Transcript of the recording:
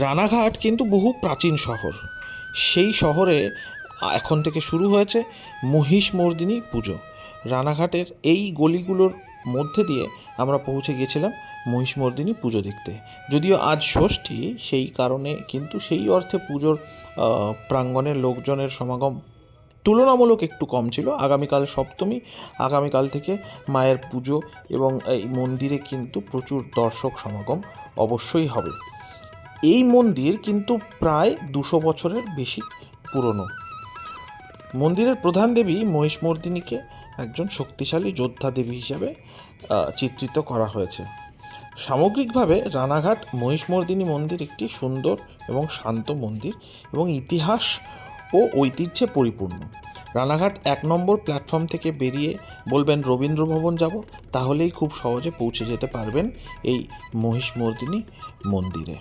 রানাঘাট কিন্তু বহু প্রাচীন শহর। সেই শহরে এখন থেকে শুরু হয়েছে মহিষমর্দিনী পুজো। রানাঘাটের এই গলিগুলোর মধ্যে দিয়ে আমরা পৌঁছে গিয়েছিলাম মহিষমর্দিনী পুজো দেখতে। যদিও আজ ষষ্ঠী, সেই কারণে কিন্তু সেই অর্থে পুজোর প্রাঙ্গণের লোকজনের সমাগম তুলনামূলক একটু কম ছিল। আগামীকাল সপ্তমী, আগামীকাল থেকে মায়ের পুজো এবং এই মন্দিরে কিন্তু প্রচুর দর্শক সমাগম অবশ্যই হবে। এই মন্দির কিন্তু প্রায় 200 বছরের বেশি পুরনো। মন্দিরের প্রধান দেবী মহিষমর্দিনীকে একজন শক্তিশালী যোদ্ধা দেবী হিসেবে চিত্রিত করা হয়েছে। সামগ্রিকভাবে রানাঘাট মহিষমর্দিনী মন্দির একটি সুন্দর এবং শান্ত মন্দির এবং ইতিহাস ও ঐতিহ্যে পরিপূর্ণ। রানাঘাট 1 নম্বর প্ল্যাটফর্ম থেকে বেরিয়ে বলবেন রবীন্দ্র ভবন যাব, তাহলেই খুব সহজে পৌঁছে যেতে পারবেন এই মহিষমর্দিনী মন্দিরে।